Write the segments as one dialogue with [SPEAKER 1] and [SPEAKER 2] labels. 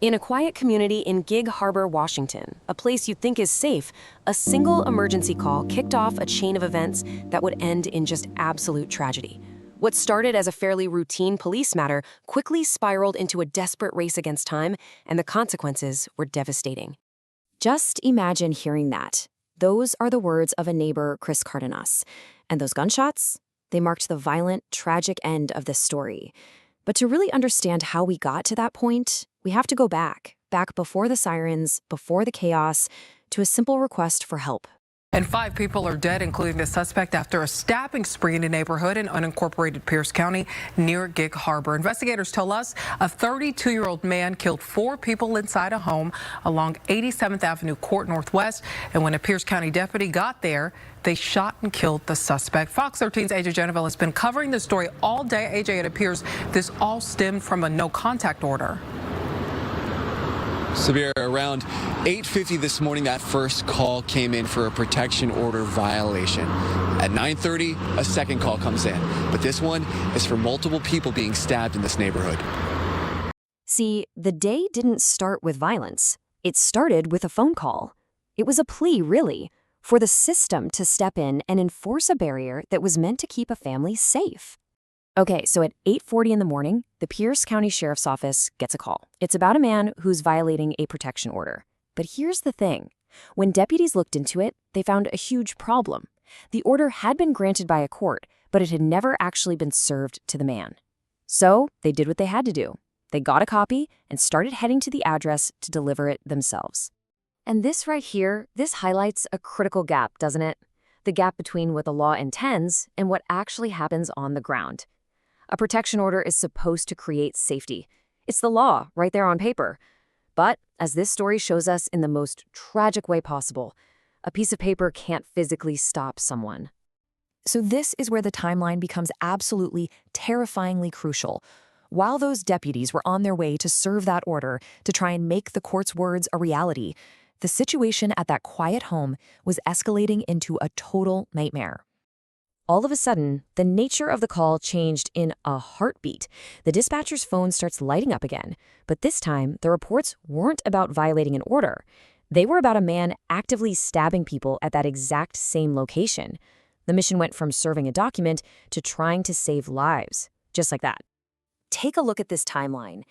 [SPEAKER 1] In a quiet community in Gig Harbor, Washington, a place you'd think is safe, a single emergency call kicked off a chain of events that would end in just absolute tragedy. What started as a fairly routine police matter quickly spiraled into a desperate race against time, and the consequences were devastating. Just imagine hearing that. Those are the words of a neighbor, Chris Cardenas. And those gunshots? They marked the violent, tragic end of this story. But to really understand how we got to that point, we have to go back before the sirens, before the chaos, to a simple request for help.
[SPEAKER 2] And 5 people are dead, including the suspect, after a stabbing spree in a neighborhood in unincorporated Pierce County near Gig Harbor. Investigators tell us a 32-year-old man killed 4 people inside a home along 87th Avenue Court Northwest. And when a Pierce County deputy got there, they shot and killed the suspect. Fox 13's AJ Geneville has been covering this story all day. AJ, it appears this all stemmed from a no-contact order.
[SPEAKER 3] Sabir, around 8:50 this morning, that first call came in for a protection order violation. At 9:30, a second call comes in, but this one is for multiple people being stabbed in this neighborhood.
[SPEAKER 1] See, the day didn't start with violence. It started with a phone call. It was a plea, really, for the system to step in and enforce a barrier that was meant to keep a family safe. Okay, so at 8:40 in the morning, the Pierce County Sheriff's Office gets a call. It's about a man who's violating a protection order. But here's the thing. When deputies looked into it, they found a huge problem. The order had been granted by a court, but it had never actually been served to the man. So they did what they had to do. They got a copy and started heading to the address to deliver it themselves. And this right here, this highlights a critical gap, doesn't it? The gap between what the law intends and what actually happens on the ground. A protection order is supposed to create safety. It's the law, right there on paper. But, as this story shows us in the most tragic way possible, a piece of paper can't physically stop someone. So this is where the timeline becomes absolutely terrifyingly crucial. While those deputies were on their way to serve that order to try and make the court's words a reality, the situation at that quiet home was escalating into a total nightmare. All of a sudden, the nature of the call changed in a heartbeat. The dispatcher's phone starts lighting up again, but this time, the reports weren't about violating an order. They were about a man actively stabbing people at that exact same location. The mission went from serving a document to trying to save lives, just like that. Take a look at this timeline.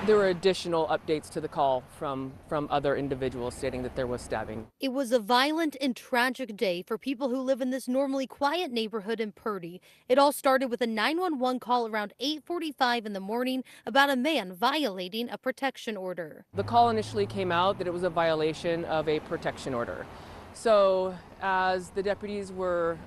[SPEAKER 4] There were additional updates to the call from other individuals stating that there was stabbing.
[SPEAKER 5] It was a violent and tragic day for people who live in this normally quiet neighborhood in Purdy. It all started with a 911 call around 8:45 in the morning about a man violating a protection order.
[SPEAKER 4] The call initially came out that it was a violation of a protection order. So as the deputies were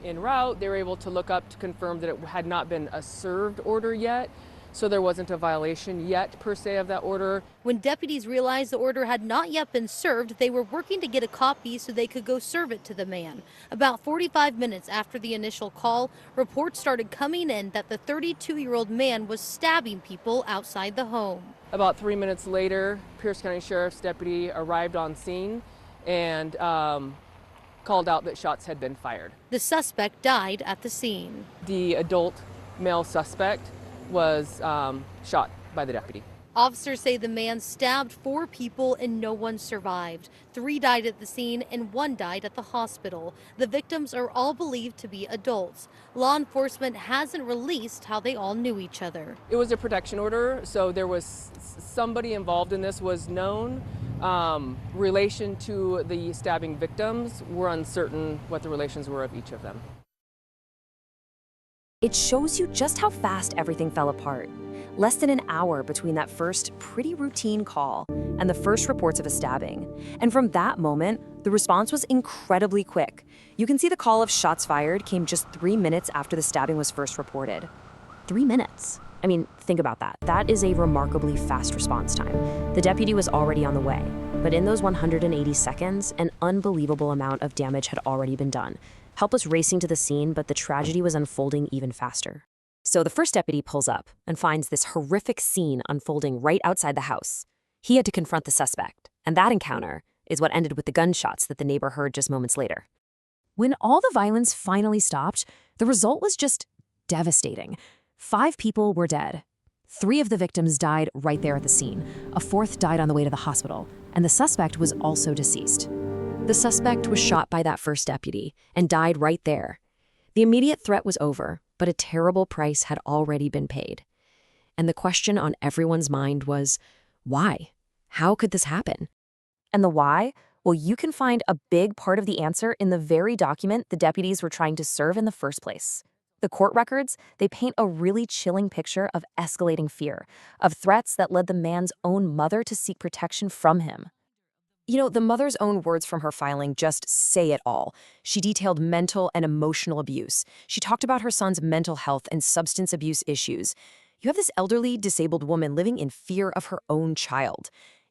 [SPEAKER 4] en route, they were able to look up to confirm that it had not been a served order yet. So there wasn't a violation yet, per se, of that order.
[SPEAKER 5] When deputies realized the order had not yet been served, they were working to get a copy so they could go serve it to the man. About 45 minutes after the initial call, reports started coming in that the 32-year-old man was stabbing people outside the home.
[SPEAKER 4] About 3 minutes later, Pierce County Sheriff's deputy arrived on scene and called out that shots had been fired.
[SPEAKER 5] The suspect died at the scene.
[SPEAKER 4] The adult male suspect was shot by the deputy.
[SPEAKER 5] Officers say the man stabbed 4 people and no one survived. 3 died at the scene and 1 died at the hospital. The victims are all believed to be adults. Law enforcement hasn't released how they all knew each other.
[SPEAKER 4] It was a protection order, so there was somebody involved in this was known. Relation to the stabbing victims, we're uncertain what the relations were of each of them.
[SPEAKER 1] It shows you just how fast everything fell apart. Less than an hour between that first pretty routine call and the first reports of a stabbing. And from that moment, the response was incredibly quick. You can see the call of shots fired came just 3 minutes after the stabbing was first reported. 3 minutes. I mean, think about that. That is a remarkably fast response time. The deputy was already on the way, but in those 180 seconds, an unbelievable amount of damage had already been done. Help was racing to the scene, but the tragedy was unfolding even faster. So the first deputy pulls up and finds this horrific scene unfolding right outside the house. He had to confront the suspect, and that encounter is what ended with the gunshots that the neighbor heard just moments later. When all the violence finally stopped, the result was just devastating. 5 people were dead. 3 of the victims died right there at the scene. A 4th died on the way to the hospital, and the suspect was also deceased. The suspect was shot by that first deputy and died right there. The immediate threat was over, but a terrible price had already been paid. And the question on everyone's mind was, why? How could this happen? And the why? Well, you can find a big part of the answer in the very document the deputies were trying to serve in the first place. The court records, they paint a really chilling picture of escalating fear, of threats that led the man's own mother to seek protection from him. You know, the mother's own words from her filing just say it all. She detailed mental and emotional abuse. She talked about her son's mental health and substance abuse issues. You have this elderly, disabled woman living in fear of her own child.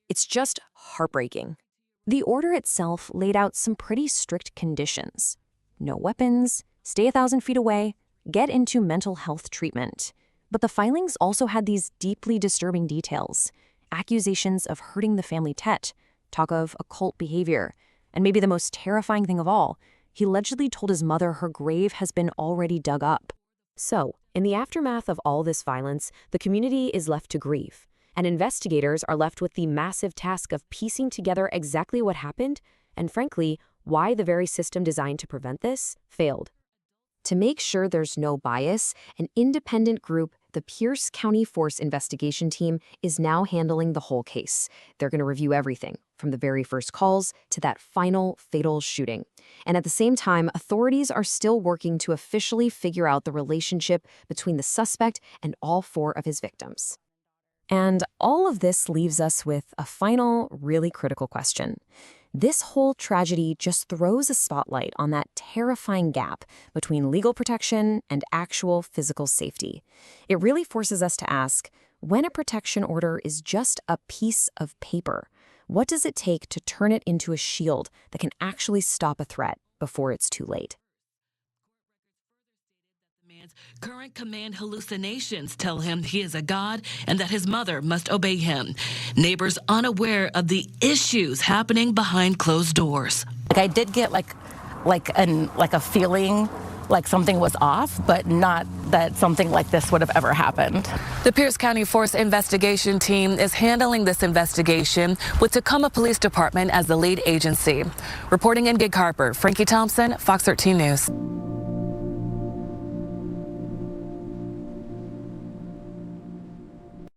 [SPEAKER 1] It's just heartbreaking. The order itself laid out some pretty strict conditions. No weapons, stay 1,000 feet away, get into mental health treatment. But the filings also had these deeply disturbing details. Accusations of hurting the family pet, talk of occult behavior, and maybe the most terrifying thing of all, he allegedly told his mother her grave has been already dug up. So, in the aftermath of all this violence, the community is left to grieve, and investigators are left with the massive task of piecing together exactly what happened, and frankly, why the very system designed to prevent this failed. To make sure there's no bias, an independent group, the Pierce County Force Investigation Team, is now handling the whole case. They're going to review everything, from the very first calls to that final fatal shooting. And at the same time, authorities are still working to officially figure out the relationship between the suspect and all 4 of his victims. And all of this leaves us with a final, really critical question. This whole tragedy just throws a spotlight on that terrifying gap between legal protection and actual physical safety. It really forces us to ask, when a protection order is just a piece of paper, what does it take to turn it into a shield that can actually stop a threat before it's too late?
[SPEAKER 6] Current command hallucinations tell him he is a god and that his mother must obey him. Neighbors unaware of the issues happening behind closed doors.
[SPEAKER 7] I did get like a feeling like something was off, but not that something like this would have ever happened.
[SPEAKER 6] The Pierce County Force Investigation Team is handling this investigation with Tacoma Police Department as the lead agency. Reporting in Gig Harbor, Frankie Thompson, Fox 13 News.